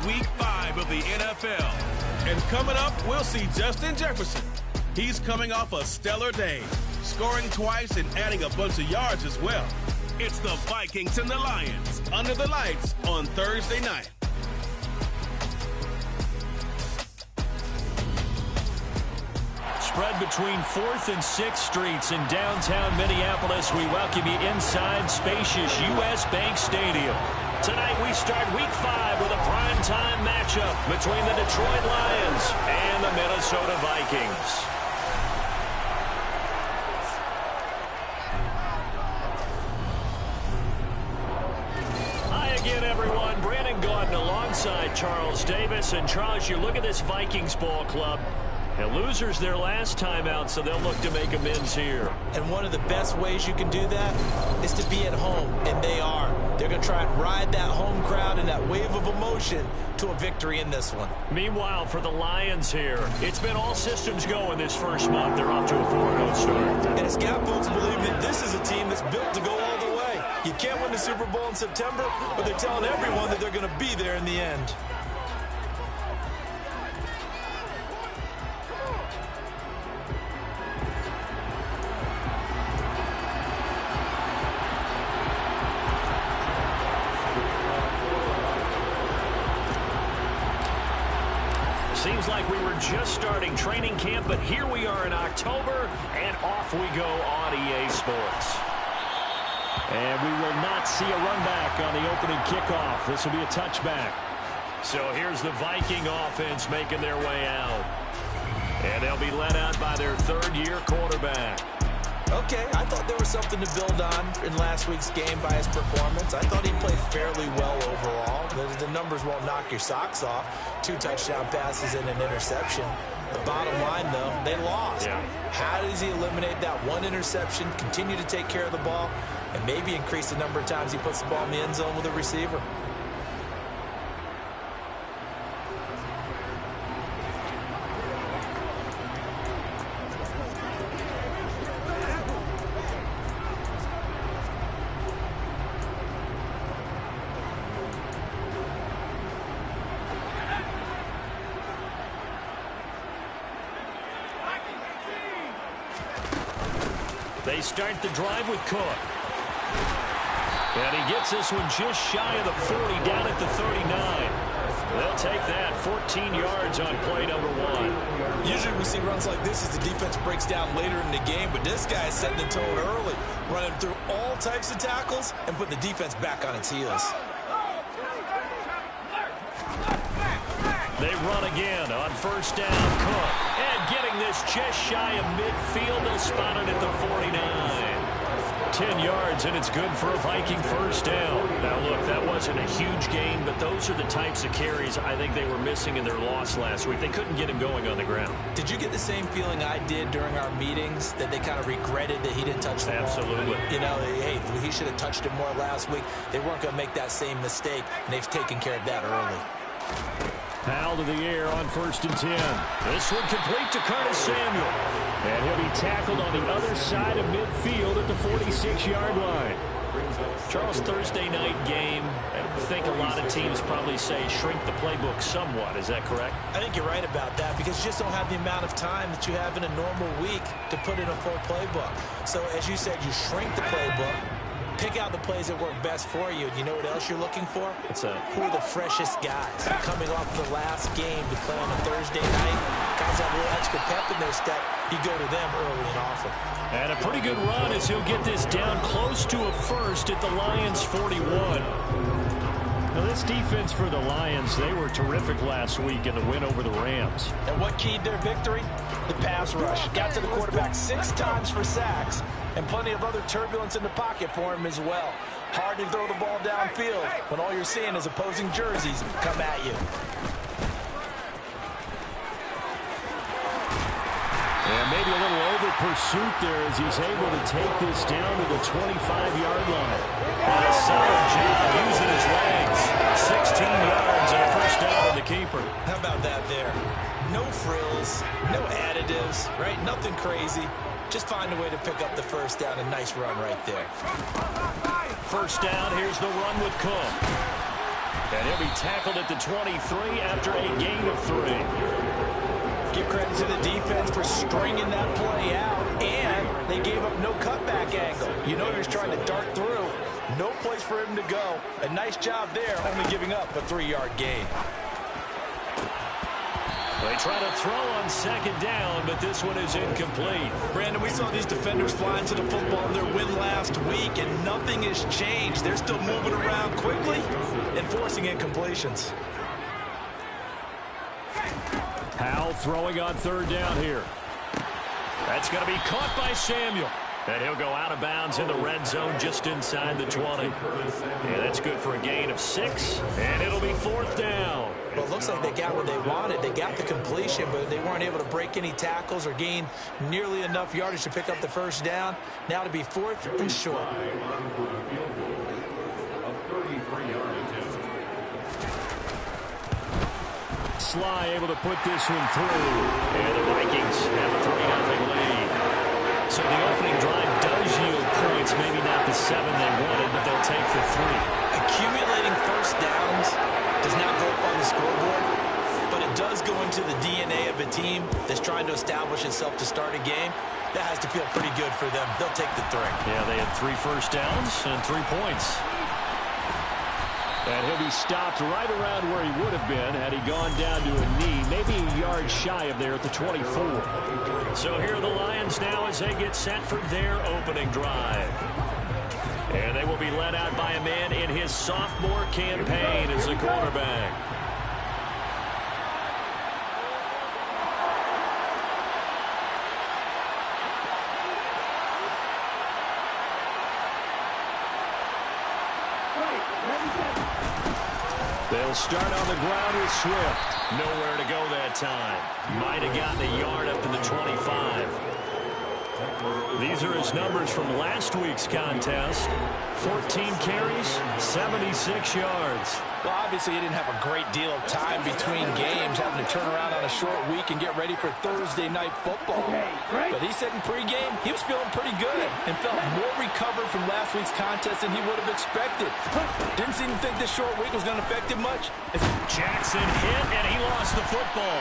Week 5 of the NFL. And coming up, we'll see Justin Jefferson. He's coming off a stellar day, scoring twice and adding a bunch of yards as well. It's the Vikings and the Lions under the lights on Thursday night. Spread between 4th and 6th Streets in downtown Minneapolis. We welcome you inside spacious U.S. Bank Stadium. Tonight we start Week 5 with a primetime matchup between the Detroit Lions and the Minnesota Vikings. Again, everyone, Brandon Gaudin alongside Charles Davis. And Charles, you look at this Vikings ball club, and losers their last time out, so they'll look to make amends here. And one of the best ways you can do that is to be at home, and they are. They're going to try and ride that home crowd and that wave of emotion to a victory in this one. Meanwhile, for the Lions here, it's been all systems go in this first month. They're off to a 4-0 start. And it's got folks believing that this is a team that's built to go all the way. You can't win the Super Bowl in September, but they're telling everyone that they're going to be there in the end. Seems like we were just starting training camp, but here we are in October, and off we go on EA Sports. And we will not see a run back on the opening kickoff. This will be a touchback. So here's the Viking offense making their way out. And they'll be led out by their third-year quarterback. Okay, I thought there was something to build on in last week's game by his performance. I thought he played fairly well overall. The numbers won't knock your socks off. 2 touchdown passes and an interception. The bottom line, though, they lost. Yeah. How does he eliminate that one interception, continue to take care of the ball, and maybe increase the number of times he puts the ball in the end zone with a receiver? They start the drive with Cook. And he gets this one just shy of the 40, down at the 39. They'll take that 14 yards on play number 1. Usually we see runs like this as the defense breaks down later in the game, but this guy is setting the tone early, running through all types of tackles and putting the defense back on its heels. They run again on first down. Cook. And getting this just shy of midfield. They'll spot it at the 49. 10 yards, and it's good for a Viking first down. Now, look, that wasn't a huge gain, but those are the types of carries I think they were missing in their loss last week. They couldn't get him going on the ground. Did you get the same feeling I did during our meetings, that they kind of regretted that he didn't touch the ball? Absolutely. You know, hey, he should have touched it more last week. They weren't going to make that same mistake, and they've taken care of that early. Powell to the air on first and 10. This one complete to Curtis Samuel. And he'll be tackled on the other side of midfield at the 46-yard line. Charles, Thursday night game, I think a lot of teams probably say shrink the playbook somewhat. Is that correct? I think you're right about that, because you just don't have the amount of time that you have in a normal week to put in a full playbook. So, as you said, you shrink the playbook, pick out the plays that work best for you. And you know what else you're looking for? Who are the freshest guys coming off the last game to play on a Thursday night? Guys have a little extra pep in their step. You go to them early and often. And a pretty good run as he'll get this down close to a first at the Lions 41. Now, this defense for the Lions, they were terrific last week in the win over the Rams. And what keyed their victory? The pass rush. Got to the quarterback 6 times for sacks, and plenty of other turbulence in the pocket for him as well. Hard to throw the ball downfield when all you're seeing is opposing jerseys come at you. And maybe a little over pursuit there as he's able to take this down to the 25-yard line. And a solid job using his legs. 16 yards and a first down on the keeper. How about that there? No frills, no additives, right? Nothing crazy. Just find a way to pick up the first down. A nice run right there. First down, here's the run with Cook. And he'll be tackled at the 23 after a gain of 3. Give credit to the defense for stringing that play out, and they gave up no cutback angle. You know he was trying to dart through. No place for him to go. A nice job there, only giving up a 3-yard gain. They try to throw on second down, but this one is incomplete. Brandon, we saw these defenders fly into the football in their win last week, and nothing has changed. They're still moving around quickly and forcing incompletions. Howell throwing on third down here. That's going to be caught by Samuel. And he'll go out of bounds in the red zone just inside the 20. And that's good for a gain of 6. And it'll be 4th down. Well, it looks like they got what they wanted. They got the completion, but they weren't able to break any tackles or gain nearly enough yardage to pick up the first down. Now to be 4th and short. Sly able to put this one through. And the Vikings have a 3-0 lead. So the opening drive does yield points, maybe not the 7 they wanted, but they'll take the 3. Accumulating first downs does not go up on the scoreboard, but it does go into the DNA of a team that's trying to establish itself to start a game. That has to feel pretty good for them. They'll take the 3. Yeah, they had 3 first downs and 3 points. And he'll be stopped right around where he would have been had he gone down to a knee, maybe a yard shy of there at the 24. So here are the Lions now as they get set for their opening drive. And they will be led out by a man in his sophomore campaign as the quarterback. They'll start on the ground with Swift. Nowhere to go that time. Might have gotten a yard up to the 25. These are his numbers from last week's contest. 14 carries, 76 yards. Well, obviously, he didn't have a great deal of time between games, having to turn around on a short week and get ready for Thursday night football. But he said in pregame, he was feeling pretty good and felt more recovered from last week's contest than he would have expected. Didn't seem to think this short week was going to affect him much. Jackson hit, and he lost the football.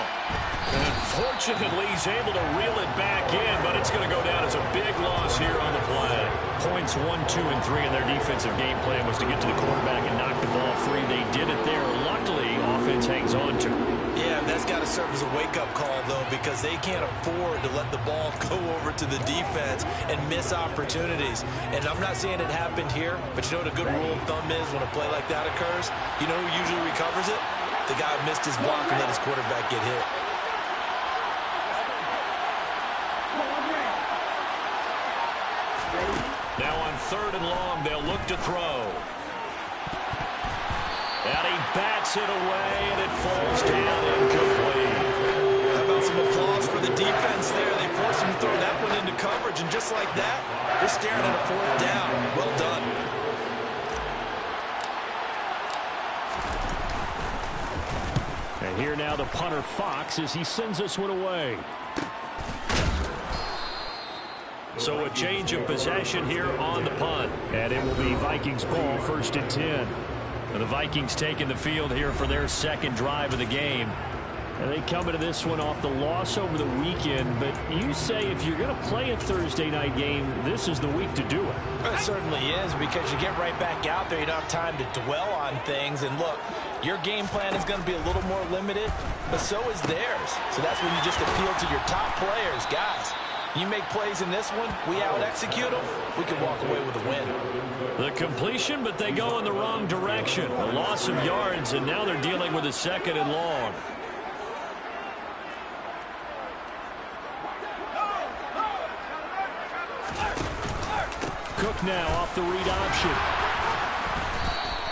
And fortunately, he's able to reel it back in, but it's going to go down as a big loss here on the play. Points 1, 2, and 3 in their defensive game plan was to get to the quarterback and knock the ball free. They did it there. Luckily, offense hangs on to it. Yeah, that's got to serve as a wake-up call, though, because they can't afford to let the ball go over to the defense and miss opportunities. And I'm not saying it happened here, but you know what a good rule of thumb is when a play like that occurs? You know who usually recovers it? The guy who missed his block and let his quarterback get hit. Now on 3rd and long, they'll look to throw. And he bats it away, and it falls down incomplete. How about some applause for the defense there? They forced him to throw that one into coverage, and just like that, they're staring at a 4th down. Well done. And here now the punter Fox as he sends this one away. So a change of possession here on the punt. And it will be Vikings ball, 1st and 10. And the Vikings taking the field here for their 2nd drive of the game. And they come into this one off the loss over the weekend. But you say if you're going to play a Thursday night game, this is the week to do it. It certainly is, because you get right back out there. You don't have time to dwell on things. And look, your game plan is going to be a little more limited, but so is theirs. So that's when you just appeal to your top players. Guys, you make plays in this one, we out-execute them, we can walk away with a win. The completion, but they go in the wrong direction. A loss of yards, and now they're dealing with a 2nd and long. Cook now off the read option.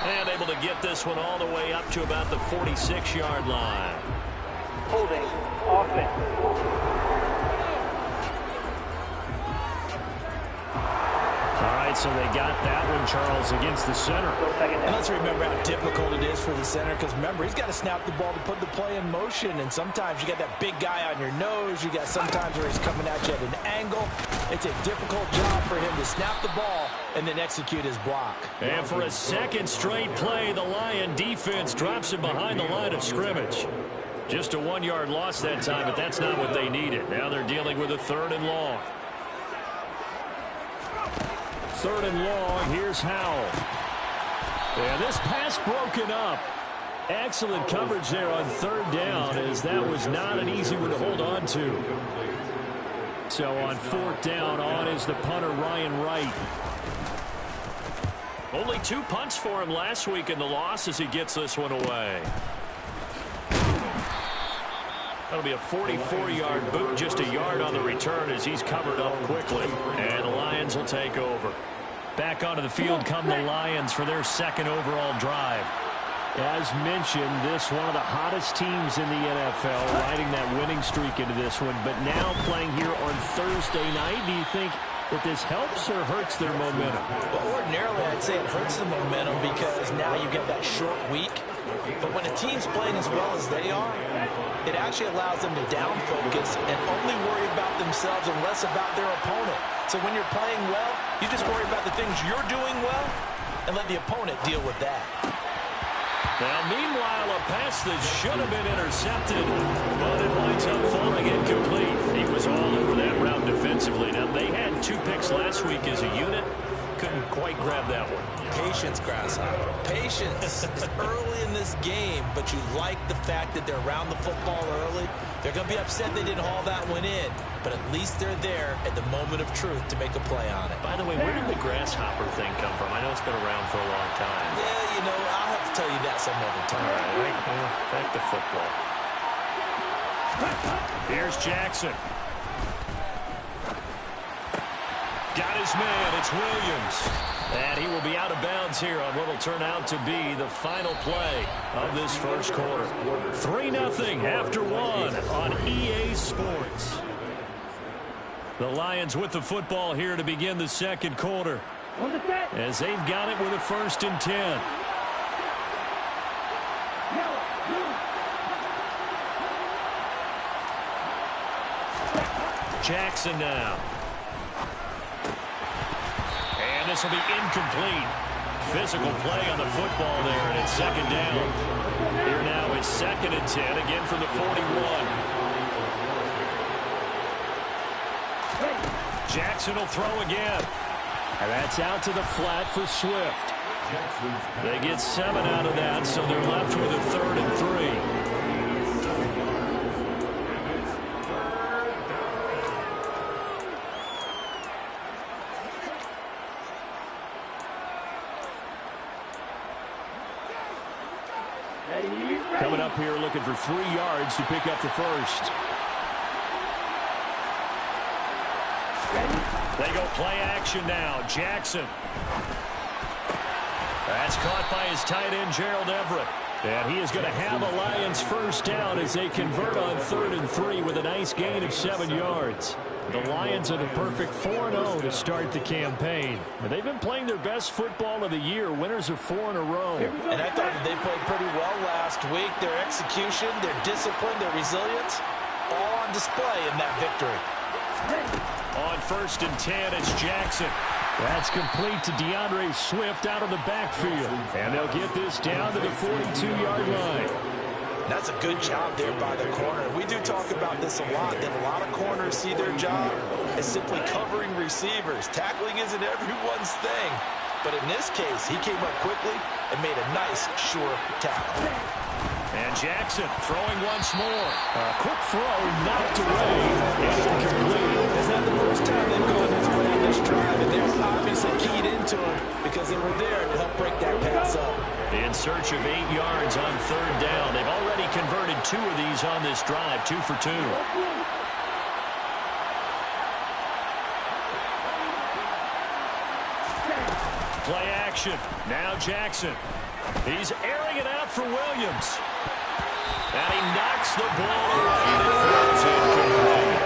And able to get this one all the way up to about the 46-yard line. Holding offense. All right, so they got that one, Charles, against the center. And let's remember how difficult it is for the center, because remember, he's got to snap the ball to put the play in motion, and sometimes you got that big guy on your nose. You got sometimes where he's coming at you at an angle. It's a difficult job for him to snap the ball and then execute his block. And for a second straight play, the Lion defense drops him behind the line of scrimmage. Just a 1-yard loss that time, but that's not what they needed. Now they're dealing with a 3rd and long. 3rd and long, here's Howell. And this pass broken up. Excellent coverage there on 3rd down, as that was not an easy one to hold on to. So on 4th down, on is the punter, Ryan Wright. Only 2 punts for him last week in the loss as he gets this one away. That'll be a 44-yard boot, just a yard on the return as he's covered up quickly. And the Lions will take over. Back onto the field come the Lions for their 2nd overall drive. As mentioned, this one of the hottest teams in the NFL, riding that winning streak into this one. But now playing here on Thursday night, do you think that this helps or hurts their momentum? Well, ordinarily, I'd say it hurts the momentum because now you get that short week. But when a team's playing as well as they are, it actually allows them to down focus and only worry about themselves and less about their opponent. So when you're playing well, you just worry about the things you're doing well and let the opponent deal with that. Now, meanwhile, a pass that should have been intercepted, but it winds up falling incomplete. He was all over that route defensively. Now, they had 2 picks last week as a unit. Couldn't quite grab that one. Patience, Grasshopper. Patience. It's early in this game, but you like the fact that they're around the football early. They're going to be upset they didn't haul that one in, but at least they're there at the moment of truth to make a play on it. By the way, where did the grasshopper thing come from? I know it's been around for a long time. Yeah, you know, I'll have to tell you that some other time. All right, back to football. Here's Jackson. Got his man. It's Williams. And he will be out of bounds here on what will turn out to be the final play of this first quarter. 3-0 after 1 on EA Sports. The Lions with the football here to begin the second quarter, as they've got it with a 1st and 10. Jackson now. And this will be incomplete. Physical play on the football there, and it's 2nd down. Here now it's 2nd and 10, again from the 41. Jackson will throw again. And that's out to the flat for Swift. They get 7 out of that, so they're left with a 3rd and 3. Coming up here looking for 3 yards to pick up the first. They go play action now. Jackson. That's caught by his tight end, Gerald Everett. And he is going to have a Lions first down as they convert on 3rd and 3 with a nice gain of 7 yards. The Lions are the perfect 4-0 to start the campaign. But they've been playing their best football of the year. Winners of 4 in a row. And I thought that they played pretty well last week. Their execution, their discipline, their resilience, all on display in that victory. On 1st and 10, it's Jackson. That's complete to DeAndre Swift out of the backfield. And they'll get this down to the 42-yard line. That's a good job there by the corner. We do talk about this a lot, that a lot of corners see their job as simply covering receivers. Tackling isn't everyone's thing. But in this case, he came up quickly and made a nice, sure tackle. And Jackson throwing once more. A quick throw knocked away. Incomplete. It's not the first time they've gone this way in this drive, and they're obviously keyed into it because they were there to help break that pass up. In search of 8 yards on 3rd down. They've already converted 2 of these on this drive, 2 for 2. Play action. Now Jackson. He's airing it out for Williams. And he knocks the ball away and it throws incomplete.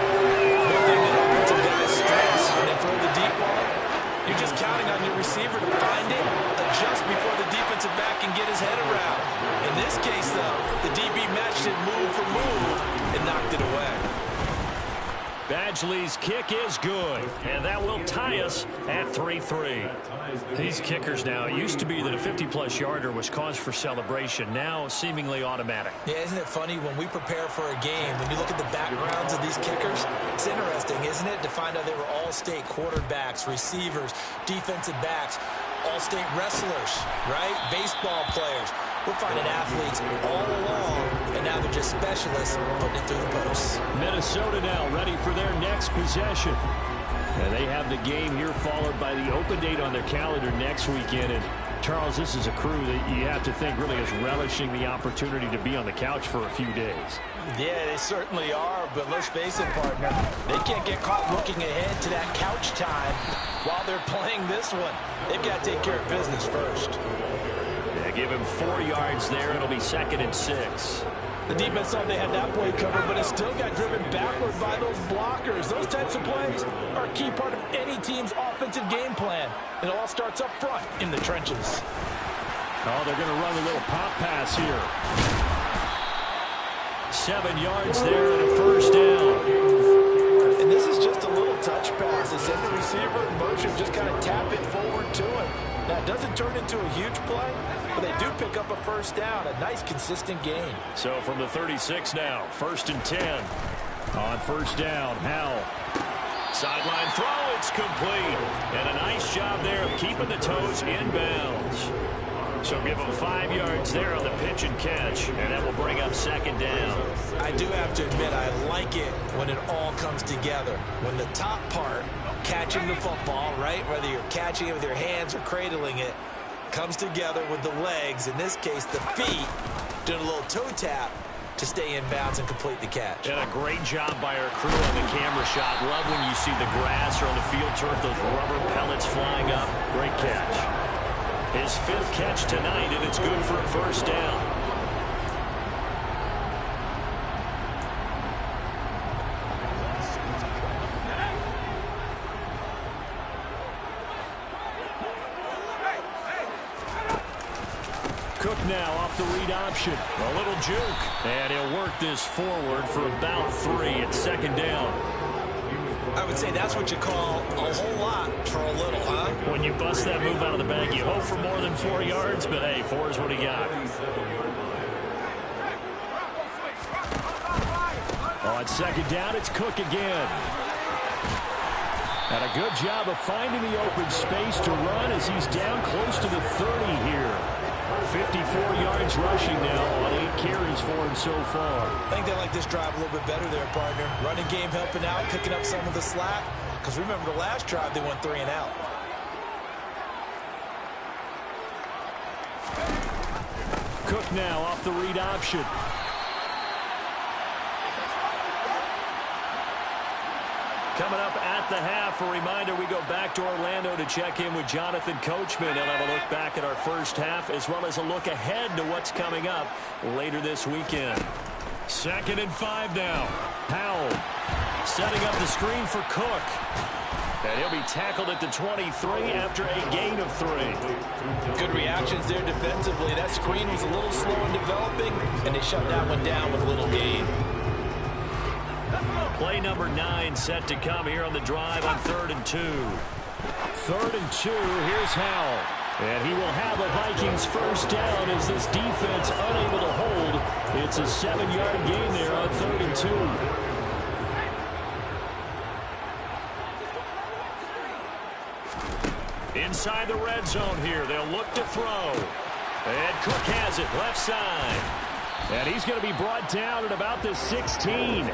One thing that offensive guys stress when they throw the deep ball, you're just counting on your Badgley's kick is good, and that will tie us at 3-3. These kickers now, it used to be that a 50-plus yarder was cause for celebration. Now, seemingly automatic. Yeah, isn't it funny when we prepare for a game, when you look at the backgrounds of these kickers, it's interesting, isn't it, to find out they were all-state quarterbacks, receivers, defensive backs, all-state wrestlers, right? Baseball players. We're finding athletes all along, and now they're just specialists putting it through the posts. Minnesota now ready for their next possession. And they have the game here followed by the open date on their calendar next weekend. And Charles, this is a crew that you have to think really is relishing the opportunity to be on the couch for a few days. Yeah, they certainly are, but let's face it, partner, they can't get caught looking ahead to that couch time while they're playing this one. They've got to take care of business first. Give him 4 yards there. It'll be 2nd and 6. The defense thought they had that play covered, but it still got driven backward by those blockers. Those types of plays are a key part of any team's offensive game plan. It all starts up front in the trenches. Oh, they're going to run a little pop pass here. 7 yards there and a first down. And this is just a little touch pass. They send the receiver in motion, just kind of tap it forward to him. Now, it doesn't turn into a huge play, but they do pick up a first down. A nice, consistent gain. So from the 36 now, 1st and 10. On first down, Howell. Sideline throw, it's complete. And a nice job there of keeping the toes inbounds. So give them 5 yards there on the pitch and catch, and that will bring up 2nd down. I do have to admit, I like it when it all comes together. When the top part, catching the football, right, whether you're catching it with your hands or cradling it, comes together with the legs, in this case the feet, doing a little toe tap to stay in bounds and complete the catch. And a great job by our crew on the camera shot. Love when you see the grass or on the field turf, those rubber pellets flying up. Great catch. His 5th catch tonight, and it's good for a first down. Cook now off the read option. A little juke. And he'll work this forward for about 3 at 2nd down. I would say that's what you call a whole lot for a little, huh? When you bust that move out of the bag, you hope for more than 4 yards, but hey, 4 is what he got. On 2nd down, it's Cook again. And a good job of finding the open space to run as he's down close to the 30 here. 54 yards rushing now on 8 carries for him so far. I think they like this drive a little bit better there, partner. Running game helping out, picking up some of the slack. Because remember the last drive, they went 3 and out. Cook now off the read option. Coming up at the half, a reminder, we go back to Orlando to check in with Jonathan Coachman. He'll have a look back at our first half as well as a look ahead to what's coming up later this weekend. 2nd and 5 now. Howell setting up the screen for Cook. And he'll be tackled at the 23 after a gain of 3. Good reactions there defensively. That screen was a little slow in developing, and they shut that one down with a little gain. Play number 9 set to come here on the drive on 3rd and 2. 3rd and 2, here's Howell. And he will have a Vikings first down as this defense unable to hold. It's a 7-yard gain there on 3rd and 2. Inside the red zone here, they'll look to throw. And Cook has it, left side. And he's going to be brought down at about the 16.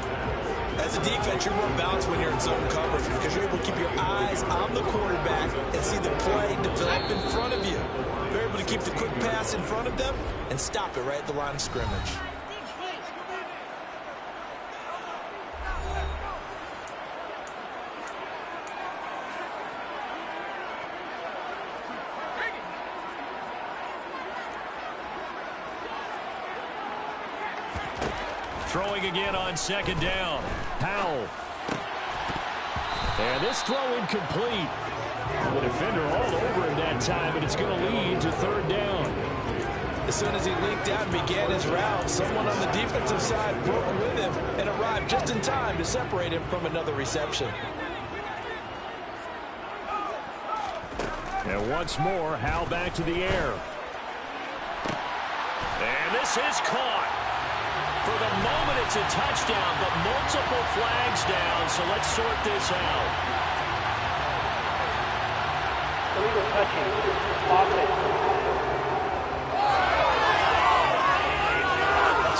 As a defense, you're more balanced when you're in zone coverage because you're able to keep your eyes on the quarterback and see the play develop in front of you. You're able to keep the quick pass in front of them and stop it right at the line of scrimmage. Throwing again on 2nd down. Howell. And this throw incomplete. The defender all over him that time, and it's going to lead to 3rd down. As soon as he leaked out and began his route, someone on the defensive side broke with him and arrived just in time to separate him from another reception. And once more, Howell back to the air. And this is caught. For the moment, it's a touchdown, but multiple flags down, so let's sort this out. Illegal touching. Offense.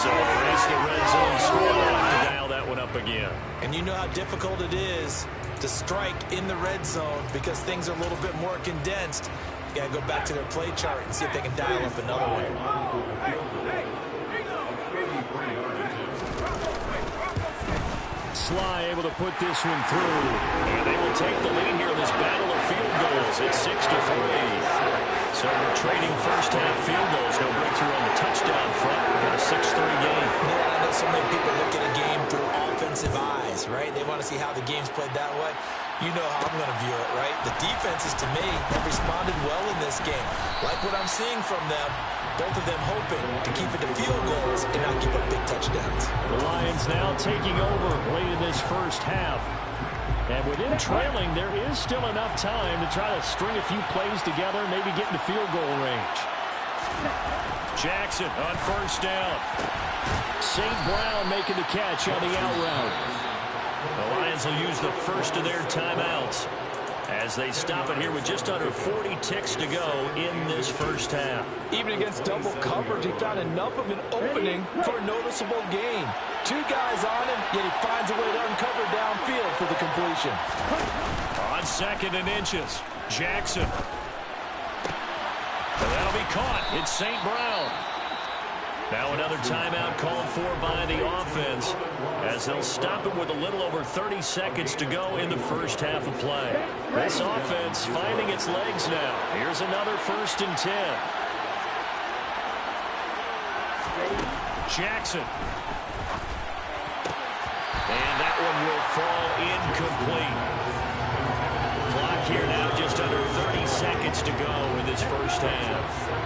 So erase the red zone score line to dial that one up again. And you know how difficult it is to strike in the red zone because things are a little bit more condensed. You got to go back to their play chart and see if they can dial up another one. Sly able to put this one through. And they will take the lead here in this battle of field goals. It's 6-3. So we're trading first half field goals. No breakthrough on the touchdown front. We've got a 6-3 game. Yeah, I know so many people look at a game through offensive eyes, right? They want to see how the game's played that way. You know how I'm going to view it, right? The defenses, to me, have responded well in this game. Like what I'm seeing from them, both of them hoping to keep it to field goals and not give up big touchdowns. The Lions now taking over late in this first half. And with him trailing, there is still enough time to try to string a few plays together, maybe get into field goal range. Jackson on first down. St. Brown making the catch on the out route. The Lions will use the first of their timeouts as they stop it here with just under 40 ticks to go in this first half. Even against double coverage, he found enough of an opening for a noticeable gain. Two guys on him, yet he finds a way to uncover downfield for the completion. On second and inches, Jackson. And that'll be caught. It's St. Brown. Now another timeout called for by the offense as they'll stop it with a little over 30 seconds to go in the first half of play. This offense finding its legs now. Here's another 1st and 10. Jackson. And that one will fall incomplete. Clock here now just under 30 seconds to go in this first half.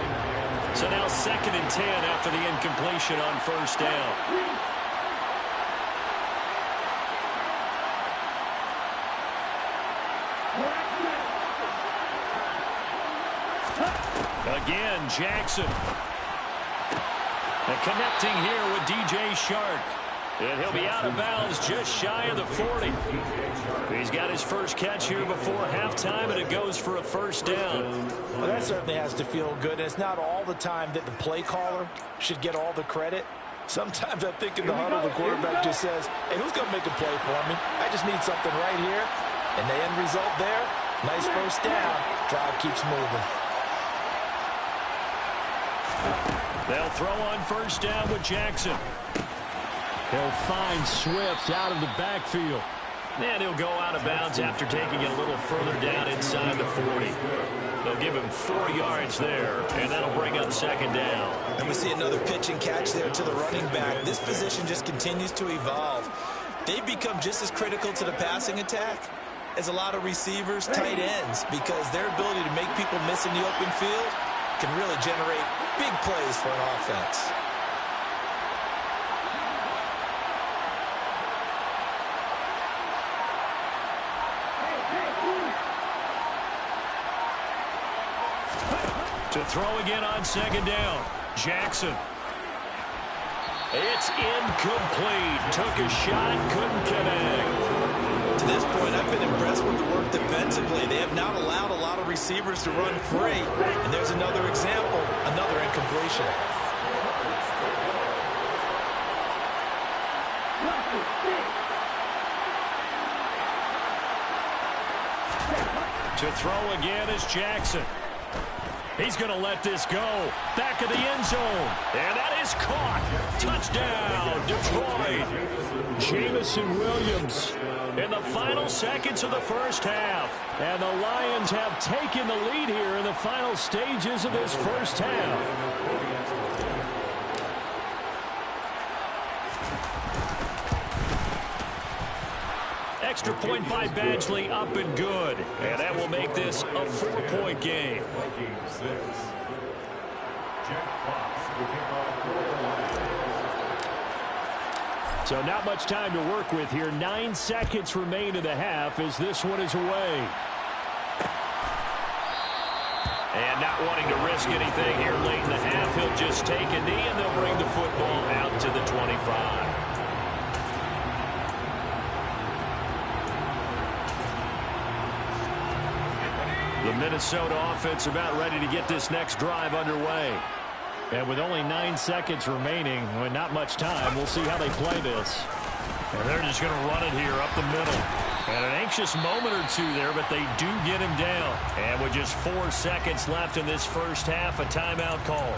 So now 2nd and 10 after the incompletion on first down. Again, Jackson. And connecting here with DJ Shark. And he'll be out of bounds just shy of the 40. He's got his first catch here before halftime, and it goes for a first down. Well, that certainly has to feel good. And it's not all the time that the play caller should get all the credit. Sometimes I think in the huddle, the quarterback just says, hey, who's going to make a play for me? I just need something right here. And the end result there, nice first down. Drive keeps moving. They'll throw on first down with Jackson. He'll find Swift out of the backfield. And he'll go out of bounds after taking it a little further down inside the 40. They'll give him 4 yards there, and that'll bring up 2nd down. And we see another pitch and catch there to the running back. This position just continues to evolve. They've become just as critical to the passing attack as a lot of receivers, tight ends, because their ability to make people miss in the open field can really generate big plays for an offense. To throw again on 2nd down, Jackson. It's incomplete. Took a shot, couldn't connect. To this point, I've been impressed with the work defensively. They have not allowed a lot of receivers to run free. And there's another example, another incompletion. To throw again is Jackson. He's going to let this go. Back of the end zone. And that is caught. Touchdown, Detroit. Jamison Williams in the final seconds of the first half. And the Lions have taken the lead here in the final stages of this first half. Extra point by Badgley, up and good. And that will make this a 4-point game. So not much time to work with here. 9 seconds remain in the half as this one is away. And not wanting to risk anything here late in the half, he'll just take a knee and they'll bring the football out to the 25. The Minnesota offense about ready to get this next drive underway. And with only 9 seconds remaining, with not much time, we'll see how they play this. And they're just going to run it here up the middle. And an anxious moment or two there, but they do get him down. And with just 4 seconds left in this first half, a timeout call.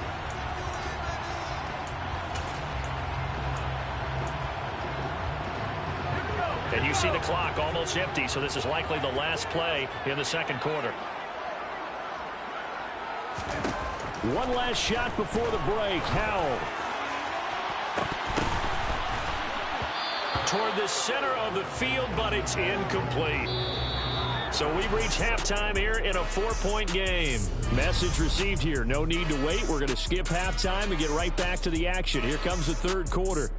And you see the clock almost empty, so this is likely the last play in the second quarter. One last shot before the break. Howell. Toward the center of the field, but it's incomplete. So we've reached halftime here in a 4-point game. Message received here. No need to wait. We're going to skip halftime and get right back to the action. Here comes the third quarter.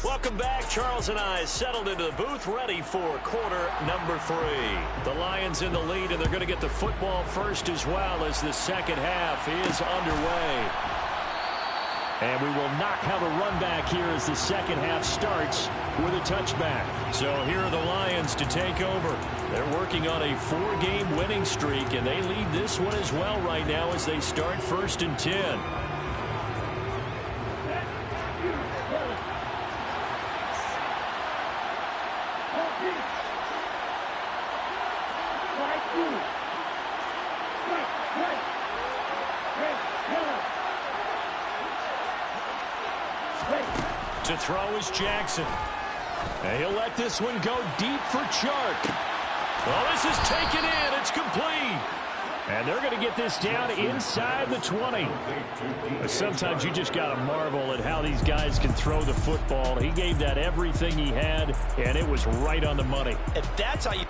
Welcome back. Charles and I settled into the booth, ready for quarter number 3. The Lions in the lead, and they're going to get the football first as well as the second half is underway. And we will not have a run back here as the second half starts with a touchback. So here are the Lions to take over. They're working on a 4-game winning streak, and they lead this one as well right now as they start 1st and 10. To throw is Jackson. And he'll let this one go deep for Chark. Well, this is taken in. It's complete. And they're going to get this down inside the 20. But sometimes you just got to marvel at how these guys can throw the football. He gave that everything he had, and it was right on the money. And that's how you...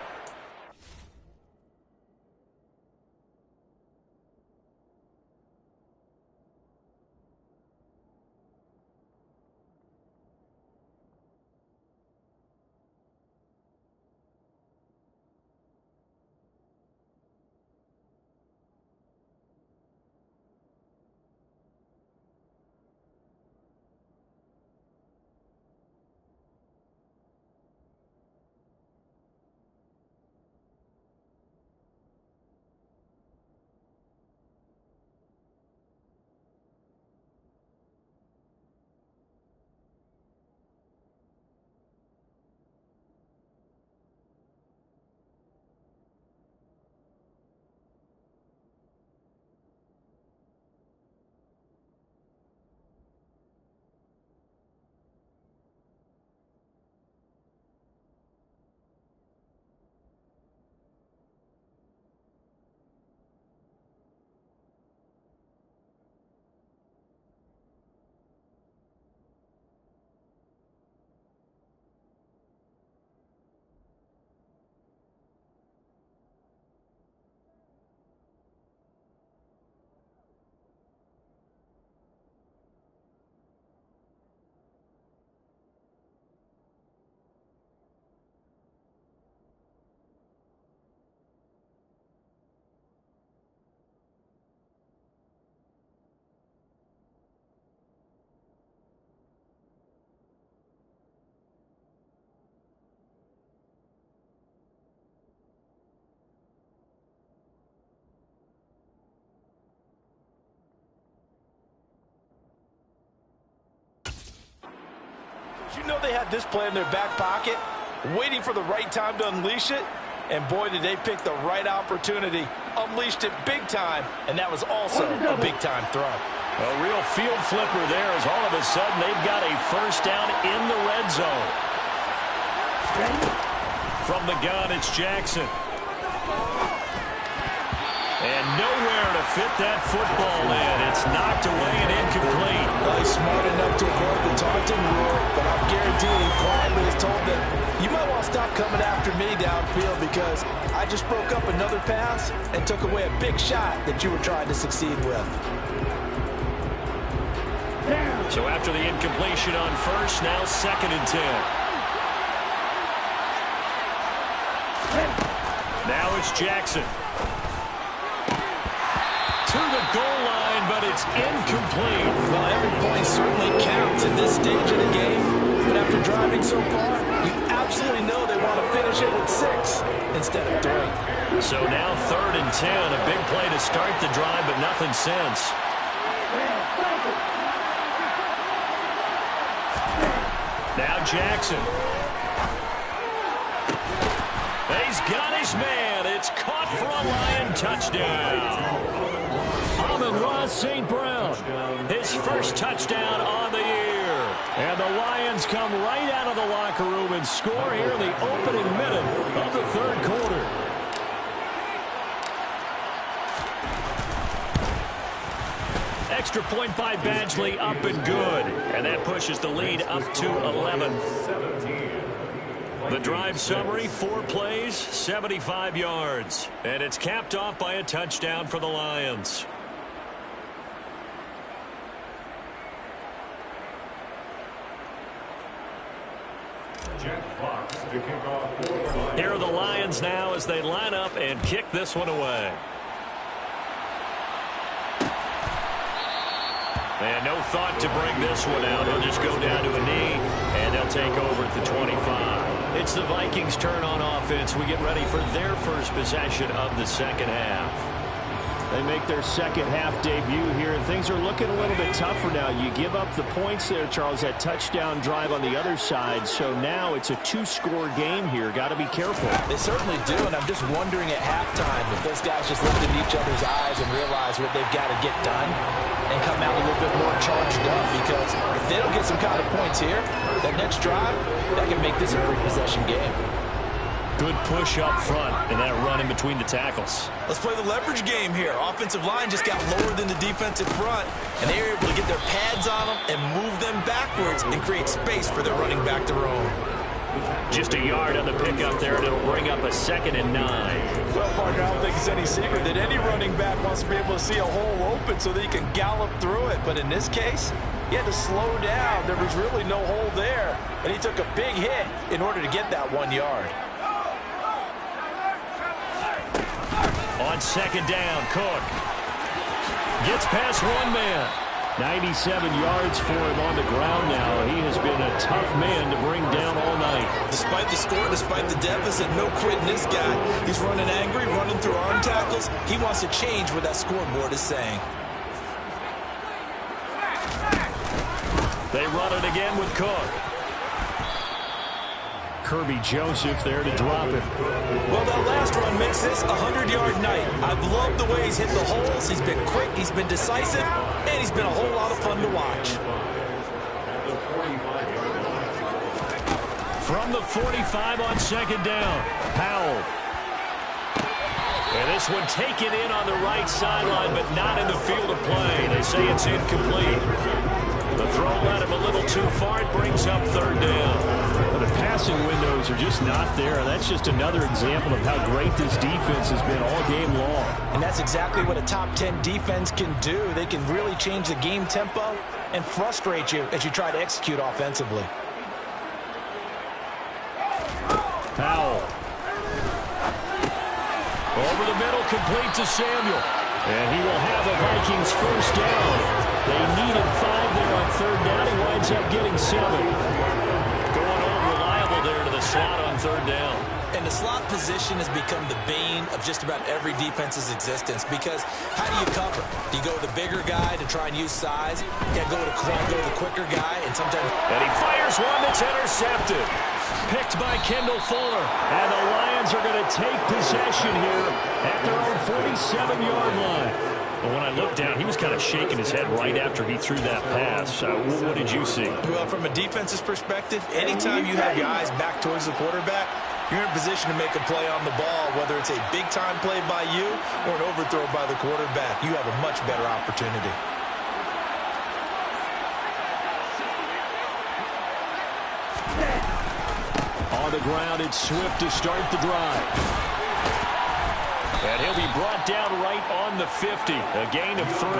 You know they had this play in their back pocket, waiting for the right time to unleash it. And boy, did they pick the right opportunity. Unleashed it big time, and that was also a big-time throw. A real field flipper there as all of a sudden they've got a first down in the red zone. From the gun, it's Jackson. And nowhere to fit that football in. It's knocked away and incomplete. Well, he's smart enough to avoid the taunting rule, but I'm guaranteeing quietly just told them, you might want to stop coming after me downfield because I just broke up another pass and took away a big shot that you were trying to succeed with. So after the incompletion on first, now 2nd and 10. Now it's Jackson. To the goal line, but it's incomplete. Well, every point certainly counts in this stage of the game. But after driving so far, you absolutely know they want to finish it with 6 instead of 3. So now 3rd and 10. A big play to start the drive, but nothing since. Now Jackson. He's got his man. It's caught for a Lion touchdown. Amon-Ra St. Brown, his first touchdown on the year. And the Lions come right out of the locker room and score here in the opening minute of the 3rd quarter. Extra point by Badgley, up and good. And that pushes the lead up to 11. The drive summary, 4 plays, 75 yards. And it's capped off by a touchdown for the Lions. Here are the Lions now as they line up and kick this one away. And no thought to bring this one out. He'll just go down to a knee, and they'll take over at the 25. It's the Vikings' turn on offense. We get ready for their first possession of the 2nd half. They make their 2nd half debut here, and things are looking a little bit tougher now. You give up the points there, Charles, that touchdown drive on the other side. So now it's a 2-score game here. Got to be careful. They certainly do, and I'm just wondering at halftime if those guys just looked in each other's eyes and realize what they've got to get done and come out a little bit more charged up, because if they don't get some kind of points here, that next drive, that can make this a free-possession game. Good push up front, and that run in between the tackles. Let's play the leverage game here. Offensive line just got lower than the defensive front, and they were able to get their pads on them and move them backwards and create space for their running back to roam. Just a yard on the pickup there, and it'll bring up a 2nd and 9. Well, partner, I don't think it's any secret that any running back wants to be able to see a hole open so that he can gallop through it. But in this case, he had to slow down. There was really no hole there, and he took a big hit in order to get that 1 yard. On 2nd down, Cook gets past one man. 97 yards for him on the ground now. He has been a tough man to bring down all night. Despite the score, despite the deficit, no quitting this guy. He's running angry, running through arm tackles. He wants to change what that scoreboard is saying. They run it again with Cook. Kirby Joseph there to drop it. Well, that last run makes this a 100-yard night. I've loved the way he's hit the holes. He's been quick, he's been decisive, and he's been a whole lot of fun to watch. From the 45 on 2nd down, Powell. And this one taken in on the right sideline, but not in the field of play. They say it's incomplete. The throw led him a little too far. It brings up 3rd down. Well, the passing windows are just not there. That's just another example of how great this defense has been all game long. And that's exactly what a top 10 defense can do. They can really change the game tempo and frustrate you as you try to execute offensively. Powell. Over the middle, complete to Samuel. And he will have the Vikings first down. They needed 5 there on 3rd down. He winds up getting 7. Going all reliable there to the slot on 3rd down. And the slot position has become the bane of just about every defense's existence, because how do you cover? Do you go with the bigger guy to try and use size? You got to go with the quicker guy, and sometimes... And he fires one that's intercepted. Picked by Kendall Fuller. And the Lions are going to take possession here at their own 47-yard line. But when I looked down, he was kind of shaking his head right after he threw that pass. What did you see? Well, from a defense's perspective, anytime you have your eyes back towards the quarterback, you're in position to make a play on the ball, whether it's a big-time play by you or an overthrow by the quarterback. You have a much better opportunity. the ground. It's Swift to start the drive. And he'll be brought down right on the 50, a gain of 3.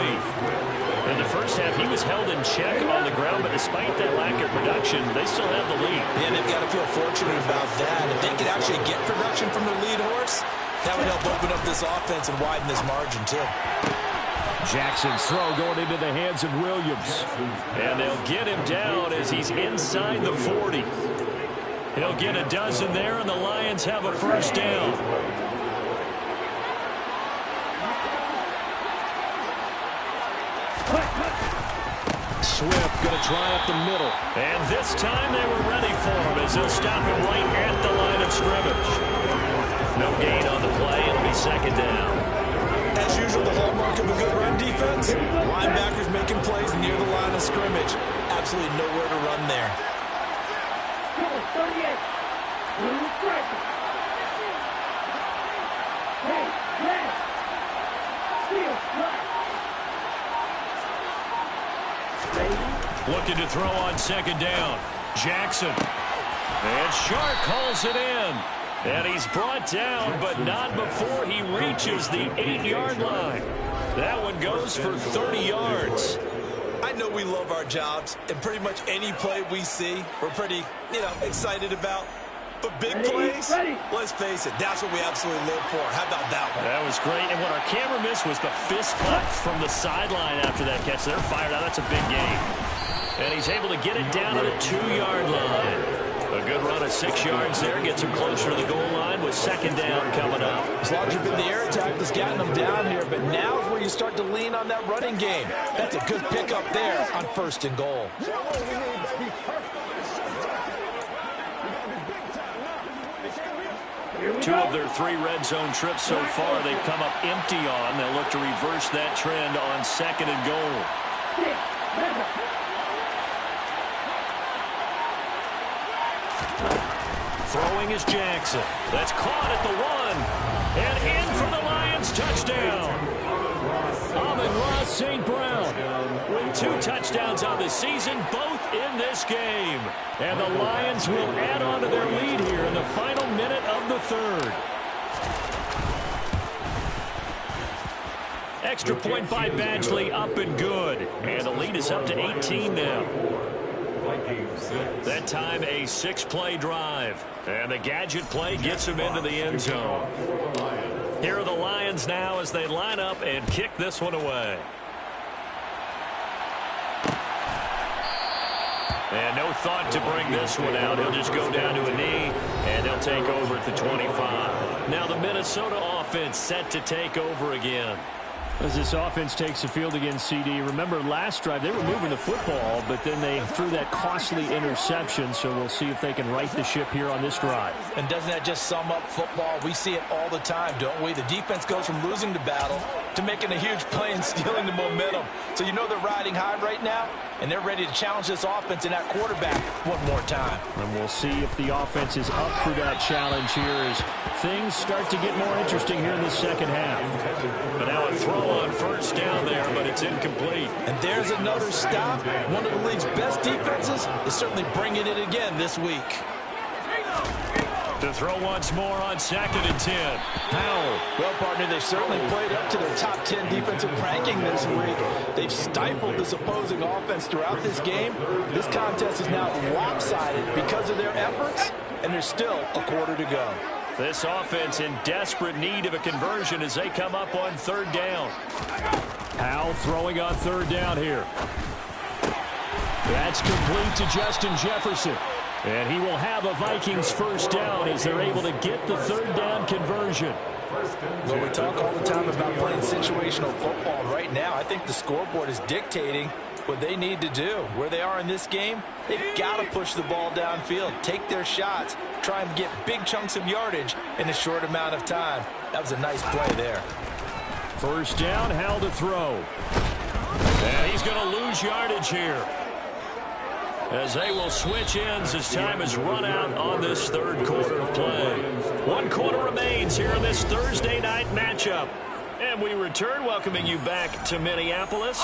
In the first half, he was held in check on the ground, but despite that lack of production, they still have the lead. Yeah, they've got to feel fortunate about that. If they could actually get production from their lead horse, that would help open up this offense and widen this margin, too. Jackson's throw going into the hands of Williams. And they'll get him down as he's inside the 40. He'll get a dozen there, and the Lions have a first down. Swift going to try up the middle. And this time they were ready for him as they'll stop him right at the line of scrimmage. No gain on the play. It'll be second down. As usual, the hallmark of a good run defense, linebackers making plays near the line of scrimmage. Absolutely nowhere to run there. Looking to throw on second down. Jackson. And Shark calls it in. And he's brought down, but not before he reaches the 8-yard line. That one goes for 30 yards. I know we love our jobs, and pretty much any play we see, we're pretty, excited about. But big plays, let's face it, that's what we absolutely live for. How about that one? That was great, and what our camera missed was the fist pump from the sideline after that catch. They're fired out. That's a big game. And he's able to get it down to the 2-yard line. A good run of 6 yards there. Gets him closer to the goal line with second down coming up. As long as you've been the air attack that's gotten them down here, but now is where you start to lean on that running game. That's a good pickup there on first and goal. Two of their 3 red zone trips so far they've come up empty on. They'll look to reverse that trend on second and goal. Throwing is Jackson. That's caught at the 1. And in for the Lions touchdown. Amon-Ra St. Brown with 2 touchdowns on the season, both in this game. And the Lions will add on to their lead here in the final minute of the 3rd. Extra point by Badgley, up and good. And the lead is up to 18 now. That time a 6-play drive. And the gadget play gets him into the end zone. Here are the Lions now as they line up and kick this one away. And no thought to bring this one out. He'll just go down to a knee, and they'll take over at the 25. Now the Minnesota offense set to take over again. As this offense takes the field against CD, remember last drive they were moving the football, but then they threw that costly interception, so we'll see if they can right the ship here on this drive. And doesn't that just sum up football? We see it all the time, don't we? The defense goes from losing the battle to making a huge play and stealing the momentum. So you know they're riding high right now, and they're ready to challenge this offense and that quarterback one more time. And we'll see if the offense is up for that challenge here as things start to get more interesting here in the second half. But now a throw on first down there, but it's incomplete. And there's another stop. One of the league's best defenses is certainly bringing it again this week. To throw once more on second and 10. Powell. Well, partner, they've certainly played up to their top 10 defensive ranking this week. They've stifled this opposing offense throughout this game. This contest is now lopsided because of their efforts, and there's still a quarter to go. This offense in desperate need of a conversion as they come up on third down. Powell throwing on third down here. That's complete to Justin Jefferson. And he will have a Vikings first down as they're able to get the third down conversion. Well, we talk all the time about playing situational football. Right now, I think the scoreboard is dictating what they need to do. Where they are in this game, they've got to push the ball downfield, take their shots, try and get big chunks of yardage in a short amount of time. That was a nice play there. First down, Howell to throw. And he's going to lose yardage here, as they will switch ends as time is run out on this third quarter of play. 1 quarter remains here in this Thursday night matchup. And we return, welcoming you back to Minneapolis.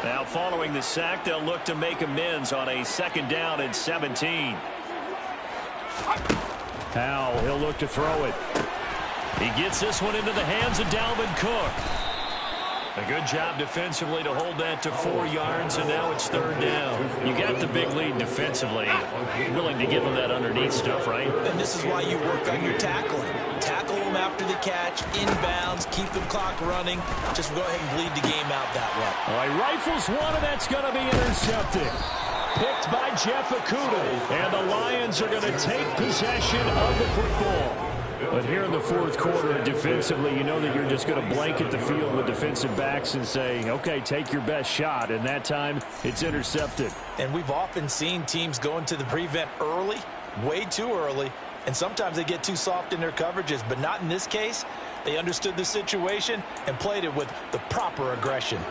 Now following the sack, they'll look to make amends on a second down and 17. Powell, he'll look to throw it. He gets this one into the hands of Dalvin Cook. A good job defensively to hold that to 4 yards, and now it's 3rd down. You got the big lead defensively. Willing to give them that underneath stuff, right? And this is why you work on your tackling. Tackle them after the catch, inbounds, keep the clock running. Just go ahead and bleed the game out that way. All right, rifles one, and that's going to be intercepted. Picked by Jeff Okudah, and the Lions are going to take possession of the football. But here in the 4th quarter, defensively, you know that you're just going to blanket the field with defensive backs and say, okay, take your best shot. And that time, it's intercepted. And we've often seen teams go into the prevent early, way too early, and sometimes they get too soft in their coverages. But not in this case. They understood the situation and played it with the proper aggression.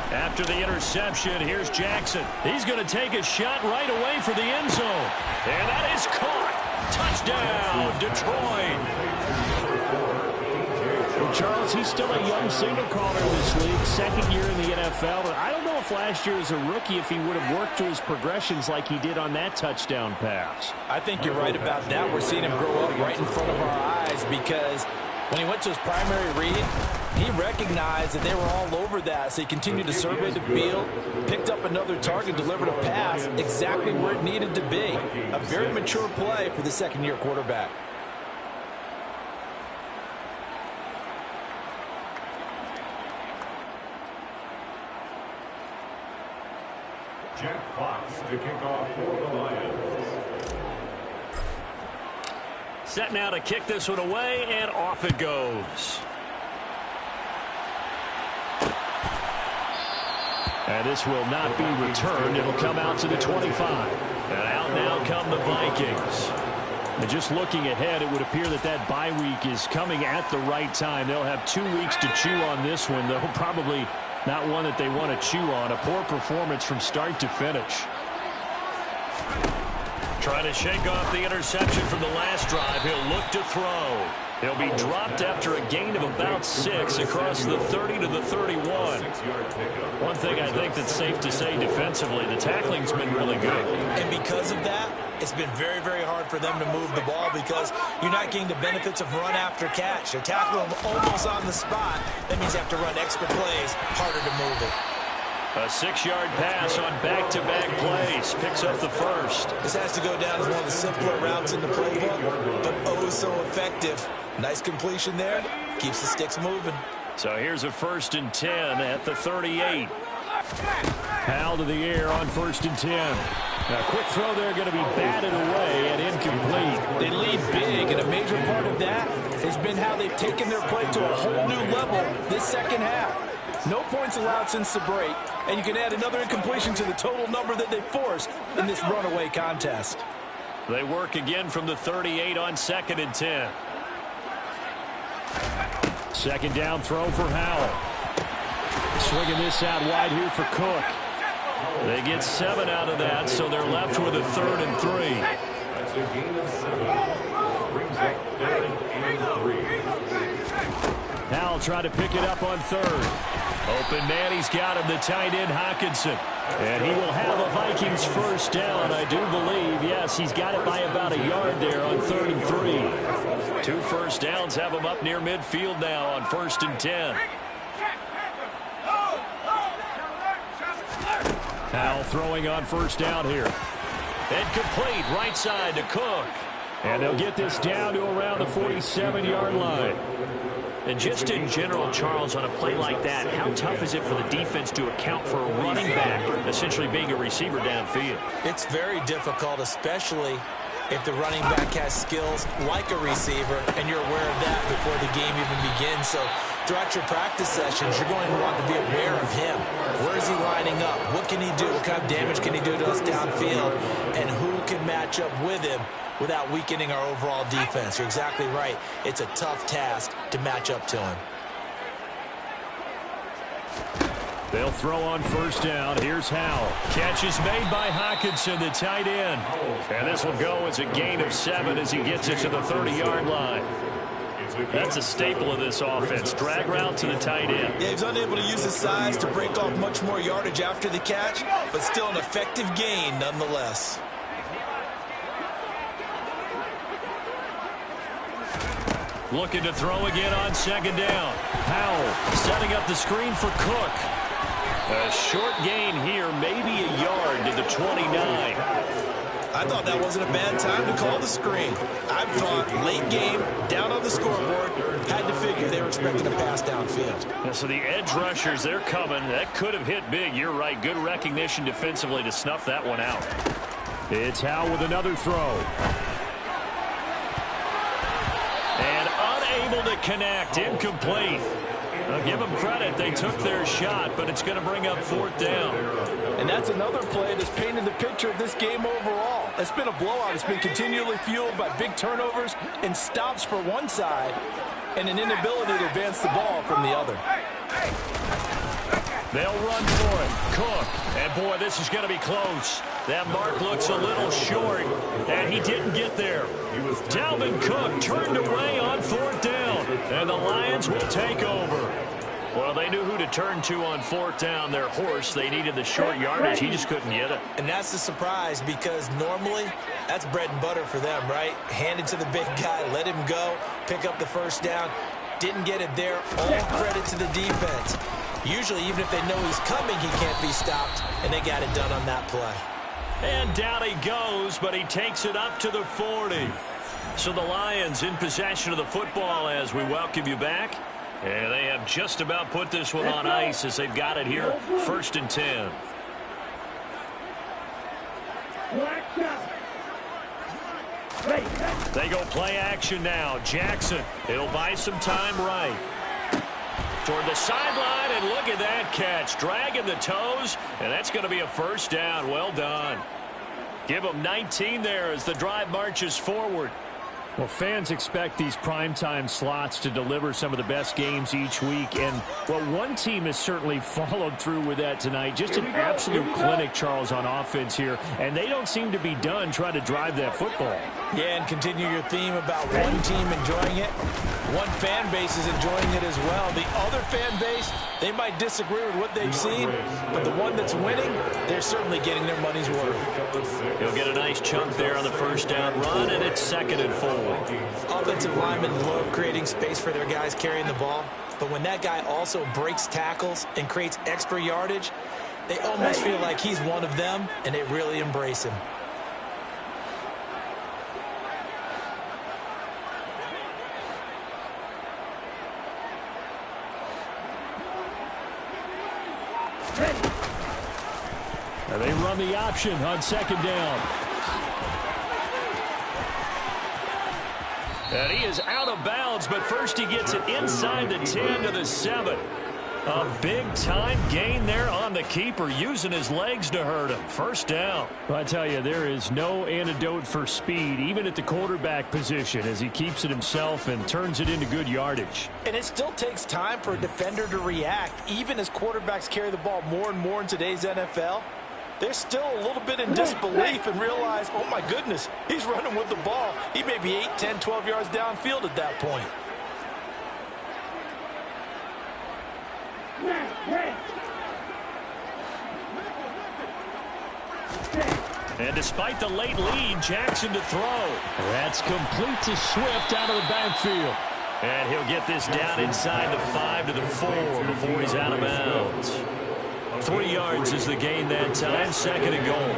After the interception, here's Jackson. He's going to take a shot right away for the end zone. And that is caught. Touchdown, Detroit. Well, Charles, he's still a young signal caller in this league, 2nd year in the NFL. But I don't know if last year as a rookie, if he would have worked through his progressions like he did on that touchdown pass. I think you're right about that. We're seeing him grow up right in front of our eyes because when he went to his primary read, he recognized that they were all over that, so he continued to survey the field, picked up another target, delivered a pass exactly where it needed to be. A very mature play for the 2nd-year quarterback. Jack Fox to kick off for the Lions. Set now to kick this one away, and off it goes. And this will not be returned. It'll come out to the 25. And out now come the Vikings. And just looking ahead, it would appear that that bye week is coming at the right time. They'll have 2 weeks to chew on this one, though probably not one that they want to chew on. A poor performance from start to finish. Trying to shake off the interception from the last drive. He'll look to throw. He'll be dropped after a gain of about 6 across the 30 to the 31. One thing I think that's safe to say defensively, the tackling's been really good. And because of that, it's been very, very hard for them to move the ball because you're not getting the benefits of run after catch. You're tackling them almost on the spot. That means you have to run extra plays, harder to move it. A 6-yard pass on back-to-back plays. Picks up the first. This has to go down as one of the simpler routes in the playbook, but oh so effective. Nice completion there. Keeps the sticks moving. So here's a 1st and 10 at the 38. Powell to the air on 1st and 10. Now, quick throw there going to be batted away and incomplete. They lead big, and a major part of that has been how they've taken their play to a whole new level this 2nd half. No points allowed since the break, and you can add another incompletion to the total number that they forced in this runaway contest. They work again from the 38 on 2nd and 10. 2nd down throw for Howell. Swinging this out wide here for Cook. They get 7 out of that, so they're left with a 3rd and 3. That's a gain of 7. Brings up 3rd and 3. Howell trying to pick it up on 3rd. Open man, he's got him, the tight end Hockenson. And he will have a Vikings 1st down, I do believe. Yes, he's got it by about a yard there on 3rd and 3. 2 1st downs have him up near midfield now on 1st and 10. Howell throwing on 1st down here. And complete right side to Cook. And they'll get this down to around the 47-yard line. And just in general, Charles, on a play like that, how tough is it for the defense to account for a running back essentially being a receiver downfield? It's very difficult, especially if the running back has skills like a receiver, and you're aware of that before the game even begins. So throughout your practice sessions, you're going to want to be aware of him. Where is he lining up? What can he do? What kind of damage can he do to us downfield? And who can match up with him without weakening our overall defense? You're exactly right. It's a tough task to match up to him. They'll throw on first down. Here's Howell. Catch is made by Hockenson, the tight end. And this will go as a gain of 7 as he gets it to the 30-yard line. That's a staple of this offense. Drag route to the tight end. Yeah, he's unable to use his size to break off much more yardage after the catch, but still an effective gain nonetheless. Looking to throw again on second down. Howell setting up the screen for Cook. A short gain here, maybe a yard to the 29. I thought that wasn't a bad time to call the screen. I thought late game, down on the scoreboard, had to figure they were expecting a pass downfield. Yeah, so the edge rushers, they're coming. That could have hit big. You're right. Good recognition defensively to snuff that one out. It's Howell with another throw. And unable to connect. Incomplete. I'll give them credit. They took their shot, but it's going to bring up fourth down. And that's another play that's painted the picture of this game overall. It's been a blowout. It's been continually fueled by big turnovers and stops for one side and an inability to advance the ball from the other. They'll run for it. Cook. And, boy, this is going to be close. That mark looks a little short, and he didn't get there. Dalvin Cook turned away on fourth down, and the Lions will take over. Well, they knew who to turn to on fourth down. Their horse, they needed the short yardage. He just couldn't get it. And that's the surprise, because normally that's bread and butter for them, right? Hand it to the big guy, let him go, pick up the first down. Didn't get it there. All credit to the defense. Usually, even if they know he's coming, he can't be stopped, and they got it done on that play. And down he goes, but he takes it up to the 40. So the Lions in possession of the football as we welcome you back. And they have just about put this one on ice as they've got it here, 1st and 10. They go play action now. Jackson, he'll buy some time right. Toward the sideline, and look at that catch. Dragging the toes, and that's going to be a first down. Well done. Give them 19 there as the drive marches forward. Well, fans expect these primetime slots to deliver some of the best games each week. And, well, one team has certainly followed through with that tonight. Just an absolute clinic, Charles, on offense here. And they don't seem to be done trying to drive that football. Yeah, and continue your theme about one team enjoying it. One fan base is enjoying it as well. The other fan base, they might disagree with what they've seen, but the one that's winning, they're certainly getting their money's worth. He'll get a nice chunk there on the first down run, and it's 2nd and 4. Offensive linemen love creating space for their guys carrying the ball, but when that guy also breaks tackles and creates extra yardage, they almost feel like he's one of them, and they really embrace him. And they run the option on 2nd down. And he is out of bounds, but first he gets it inside the 10 to the 7. A big-time gain there on the keeper, using his legs to hurt him. First down. Well, I tell you, there is no antidote for speed, even at the quarterback position, as he keeps it himself and turns it into good yardage. And it still takes time for a defender to react, even as quarterbacks carry the ball more and more in today's NFL. They're still a little bit in disbelief and realize, oh, my goodness, he's running with the ball. He may be 8, 10, 12 yards downfield at that point. And despite the late lead, Jackson to throw. That's complete to Swift out of the backfield. And he'll get this down inside the 5 to the 4 before he's out of bounds. 3 yards is the gain that time, 2nd and goal.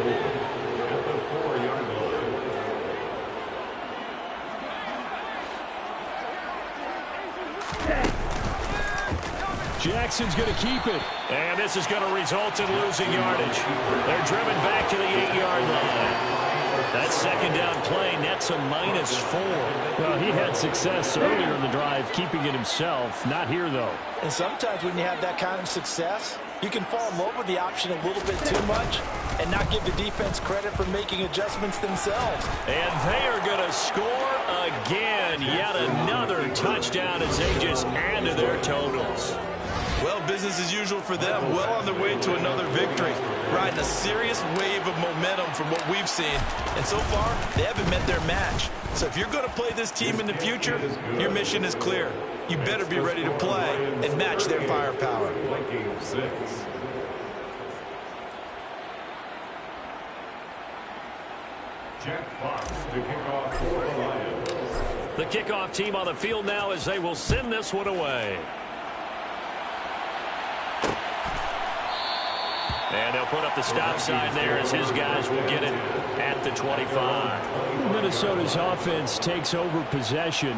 Jackson's going to keep it. And this is going to result in losing yardage. They're driven back to the 8-yard line. That 2nd down play nets a -4. Well, he had success earlier in the drive, keeping it himself. Not here, though. And sometimes when you have that kind of success, you can fall in love with the option a little bit too much and not give the defense credit for making adjustments themselves. And they are going to score again. Yet another touchdown as they just add to their totals. Well, business as usual for them. Well on their way to another victory. Riding a serious wave of momentum from what we've seen. And so far, they haven't met their match. So if you're going to play this team in the future, your mission is clear. You better be ready to play and match their firepower. Game 6. Jack Fox to kick off for the Lions. The kickoff team on the field now as they will send this one away. And they'll put up the stop sign there as his guys will get it at the 25. Minnesota's offense takes over possession.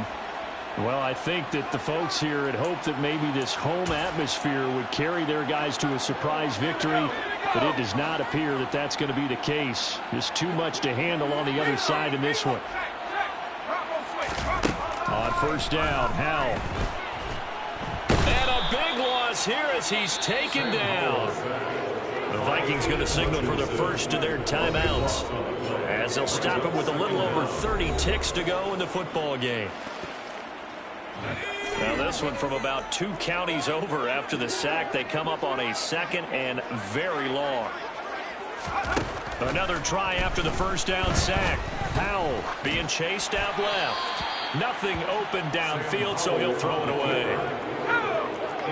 Well, I think that the folks here had hoped that maybe this home atmosphere would carry their guys to a surprise victory, but it does not appear that that's going to be the case. Just too much to handle on the other side in this one. On first down, Howell. And a big loss here as he's taken down. The Vikings going to signal for the first of their timeouts as they'll stop him with a little over 30 ticks to go in the football game. Now this one from about 2 counties over after the sack. They come up on a second and very long. Another try after the first down sack. Powell being chased out left. Nothing open downfield, so he'll throw it away.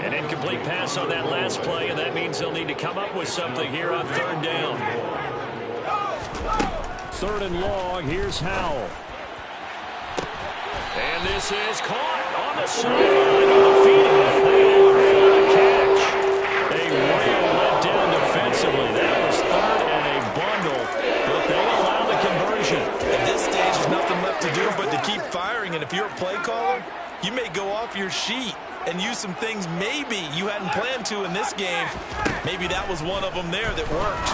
An incomplete pass on that last play, and that means they'll need to come up with something here on third down. Third and long, here's Howell. And this is caught on the sideline of the field. What a catch. A real letdown defensively. That was third and a bundle, but they allow the conversion. At this stage, there's nothing left to do but to keep firing, and if you're a play caller, you may go off your sheet and use some things maybe you hadn't planned to in this game. Maybe that was one of them there that worked.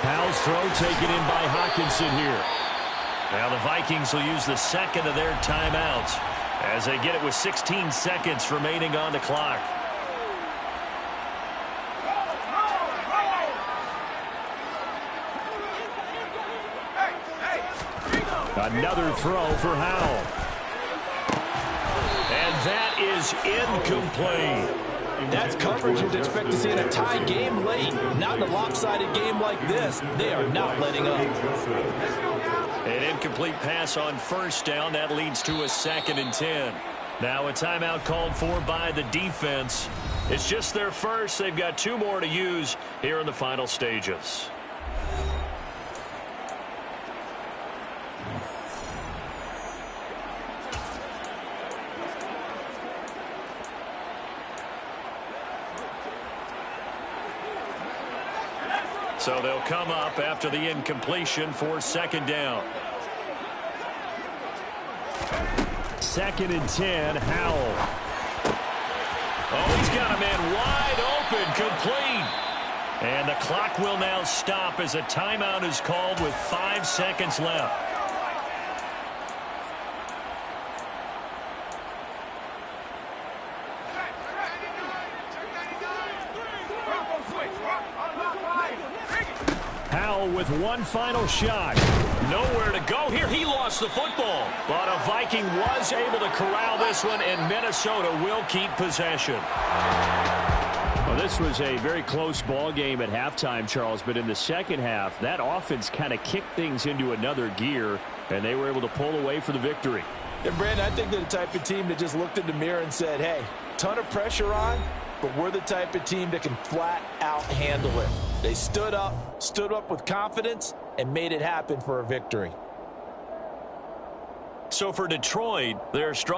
Howell's throw taken in by Hockenson here. Now the Vikings will use the second of their timeouts as they get it with 16 seconds remaining on the clock. Another throw for Howell. And that is incomplete. That's coverage you'd expect to see in a tie game late. Not in a lopsided game like this. They are not letting up. An incomplete pass on first down. That leads to a 2nd and 10. Now a timeout called for by the defense. It's just their first. They've got 2 more to use here in the final stages. So they'll come up after the incompletion for 2nd down. 2nd and 10, Howell. Oh, he's got a man wide open, complete. And the clock will now stop as a timeout is called with 5 seconds left. Howell with one final shot. Nowhere to go here. He lost the football. But a Viking was able to corral this one, and Minnesota will keep possession. Well, this was a very close ball game at halftime, Charles, but in the second half, that offense kind of kicked things into another gear, and they were able to pull away for the victory. And Brandon, I think they're the type of team that just looked in the mirror and said, hey, ton of pressure on, but we're the type of team that can flat out handle it. They stood up with confidence, and made it happen for a victory. So for Detroit, they're strong.